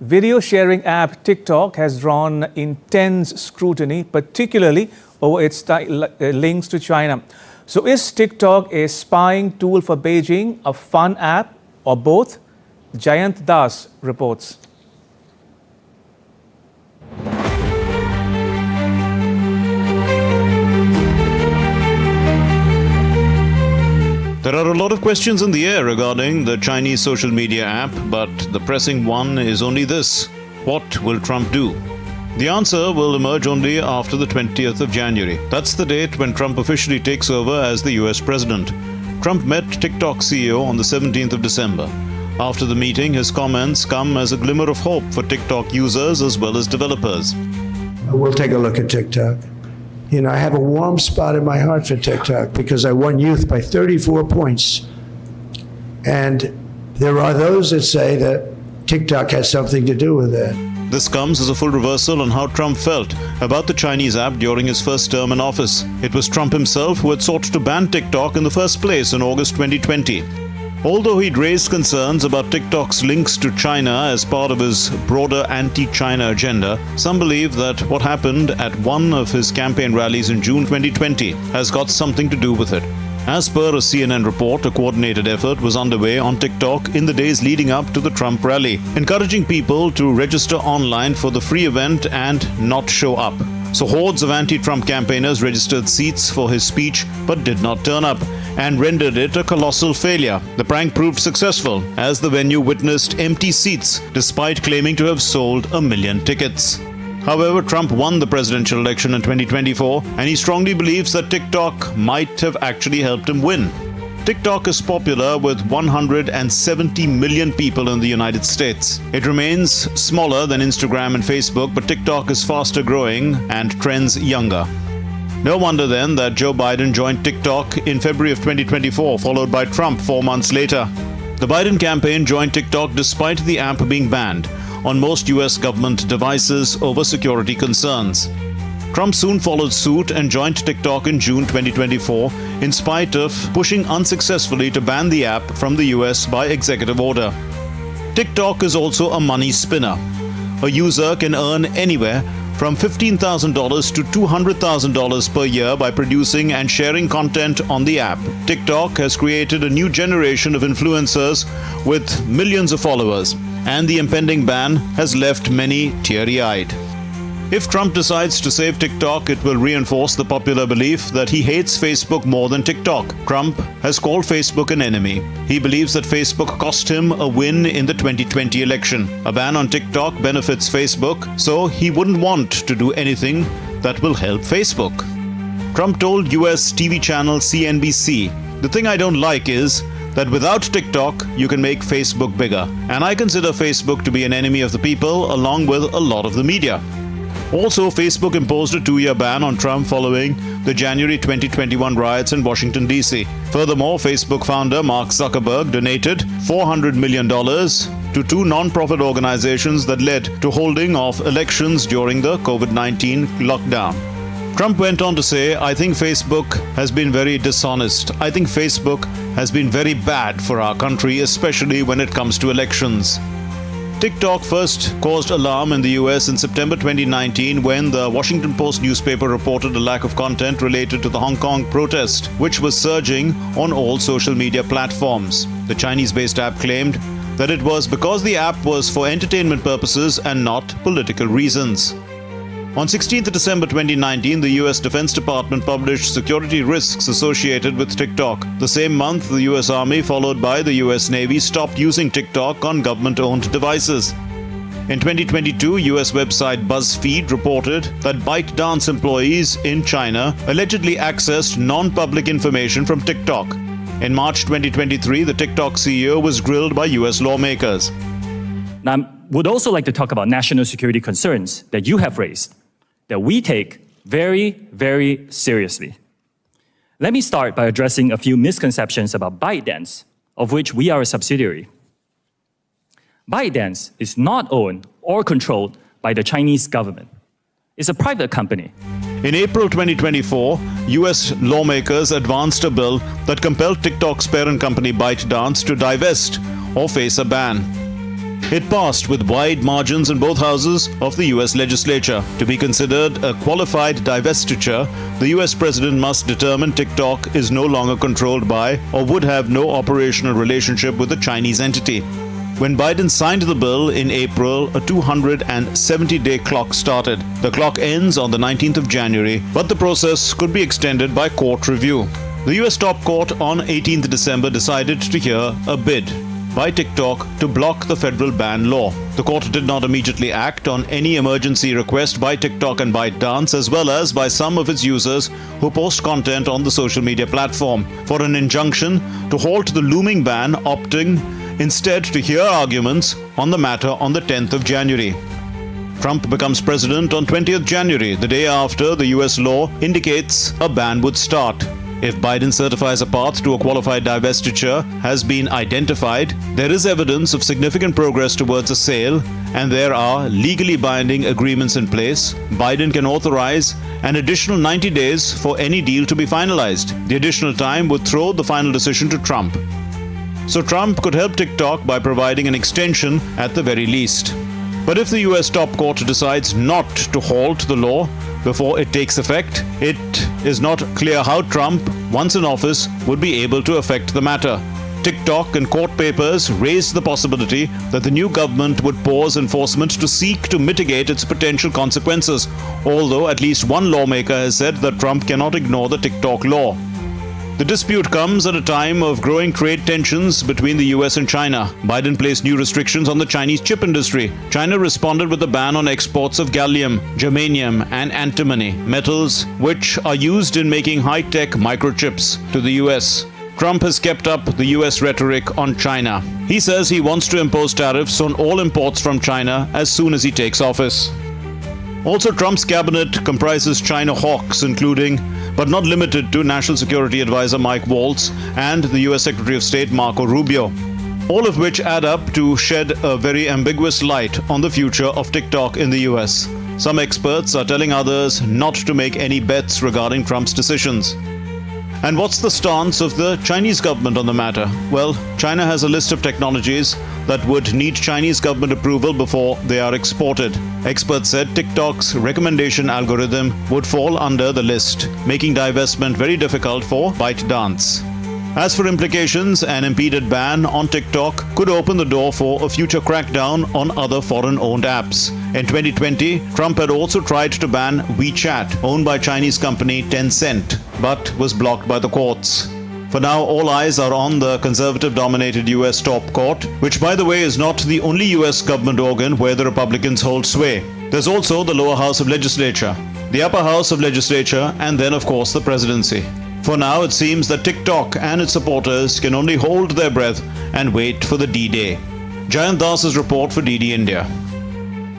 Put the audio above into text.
Video sharing app TikTok has drawn intense scrutiny, particularly over its links to China. So is TikTok a spying tool for Beijing, a fun app, or both? Jayant Das reports. There are a lot of questions in the air regarding the Chinese social media app, but the pressing one is only this: what will Trump do? The answer will emerge only after the 20th of January. That's the date when Trump officially takes over as the US president. Trump met TikTok CEO on the 17th of December. After the meeting, his comments come as a glimmer of hope for TikTok users as well as developers. We'll take a look at TikTok. I have a warm spot in my heart for TikTok because I won youth by 34 points. And there are those that say that TikTok has something to do with it. This comes as a full reversal on how Trump felt about the Chinese app during his first term in office. It was Trump himself who had sought to ban TikTok in the first place in August 2020. Although he'd raised concerns about TikTok's links to China as part of his broader anti-China agenda, some believe that what happened at one of his campaign rallies in June 2020 has got something to do with it. As per a CNN report, a coordinated effort was underway on TikTok in the days leading up to the Trump rally, encouraging people to register online for the free event and not show up. So hordes of anti-Trump campaigners registered seats for his speech but did not turn up, and rendered it a colossal failure. The prank proved successful, as the venue witnessed empty seats despite claiming to have sold 1 million tickets. However, Trump won the presidential election in 2024, and he strongly believes that TikTok might have actually helped him win. TikTok is popular with 170 million people in the United States. It remains smaller than Instagram and Facebook, but TikTok is faster growing and trends younger. No wonder then that Joe Biden joined TikTok in February of 2024, followed by Trump 4 months later. The Biden campaign joined TikTok despite the app being banned on most US government devices over security concerns. Trump soon followed suit and joined TikTok in June 2024, in spite of pushing unsuccessfully to ban the app from the US by executive order. TikTok is also a money spinner. A user can earn anywhere from $15,000 to $200,000 per year by producing and sharing content on the app. TikTok has created a new generation of influencers with millions of followers, and the impending ban has left many teary-eyed. If Trump decides to save TikTok, it will reinforce the popular belief that he hates Facebook more than TikTok. Trump has called Facebook an enemy. He believes that Facebook cost him a win in the 2020 election. A ban on TikTok benefits Facebook, so he wouldn't want to do anything that will help Facebook. Trump told US TV channel CNBC, "The thing I don't like is that without TikTok, you can make Facebook bigger. And I consider Facebook to be an enemy of the people, along with a lot of the media." Also, Facebook imposed a 2-year ban on Trump following the January 2021 riots in Washington, D.C. Furthermore, Facebook founder Mark Zuckerberg donated $400 million to 2 non-profit organizations that led to holding of elections during the COVID-19 lockdown. Trump went on to say, "I think Facebook has been very dishonest. I think Facebook has been very bad for our country, especially when it comes to elections." TikTok first caused alarm in the US in September 2019 when the Washington Post newspaper reported a lack of content related to the Hong Kong protest, which was surging on all social media platforms. The Chinese-based app claimed that it was because the app was for entertainment purposes and not political reasons. On 16th December 2019, the US Defense Department published security risks associated with TikTok. The same month, the US Army, followed by the US Navy, stopped using TikTok on government-owned devices. In 2022, US website BuzzFeed reported that ByteDance employees in China allegedly accessed non-public information from TikTok. In March 2023, the TikTok CEO was grilled by US lawmakers. Now, I would also like to talk about national security concerns that you have raised, that we take very, very seriously. Let me start by addressing a few misconceptions about ByteDance, of which we are a subsidiary. ByteDance is not owned or controlled by the Chinese government. It's a private company. In April 2024, US lawmakers advanced a bill that compelled TikTok's parent company ByteDance to divest or face a ban. It passed with wide margins in both houses of the US legislature. To be considered a qualified divestiture, the US president must determine TikTok is no longer controlled by or would have no operational relationship with a Chinese entity. When Biden signed the bill in April, a 270-day clock started. The clock ends on the 19th of January, but the process could be extended by court review. The US top court on 18th December decided to hear a bid by TikTok to block the federal ban law. The court did not immediately act on any emergency request by TikTok and ByteDance, as well as by some of its users who post content on the social media platform, for an injunction to halt the looming ban, opting instead to hear arguments on the matter on the 10th of January. Trump becomes president on 20th January, the day after the US law indicates a ban would start. If Biden certifies a path to a qualified divestiture has been identified, there is evidence of significant progress towards a sale, and there are legally binding agreements in place. Biden can authorize an additional 90 days for any deal to be finalized. The additional time would throw the final decision to Trump. So Trump could help TikTok by providing an extension at the very least. But if the US top court decides not to halt the law before it takes effect, it is not clear how Trump, once in office, would be able to affect the matter. TikTok and court papers raised the possibility that the new government would pause enforcement to seek to mitigate its potential consequences, although at least one lawmaker has said that Trump cannot ignore the TikTok law. The dispute comes at a time of growing trade tensions between the US and China. Biden placed new restrictions on the Chinese chip industry. China responded with a ban on exports of gallium, germanium, and antimony, metals which are used in making high-tech microchips, to the US. Trump has kept up the US rhetoric on China. He says he wants to impose tariffs on all imports from China as soon as he takes office. Also, Trump's cabinet comprises China hawks, including, but not limited to, National Security Advisor Mike Waltz and the US Secretary of State Marco Rubio, all of which add up to shed a very ambiguous light on the future of TikTok in the US. Some experts are telling others not to make any bets regarding Trump's decisions. And what's the stance of the Chinese government on the matter? Well, China has a list of technologies that would need Chinese government approval before they are exported. Experts said TikTok's recommendation algorithm would fall under the list, making divestment very difficult for ByteDance. As for implications, an impeded ban on TikTok could open the door for a future crackdown on other foreign-owned apps. In 2020, Trump had also tried to ban WeChat, owned by Chinese company Tencent, but was blocked by the courts. For now, all eyes are on the conservative-dominated US top court, which, by the way, is not the only US government organ where the Republicans hold sway. There's also the lower house of legislature, the upper house of legislature, and then, of course, the presidency. For now, it seems that TikTok and its supporters can only hold their breath and wait for the D-Day. Jayant Das's report for DD India.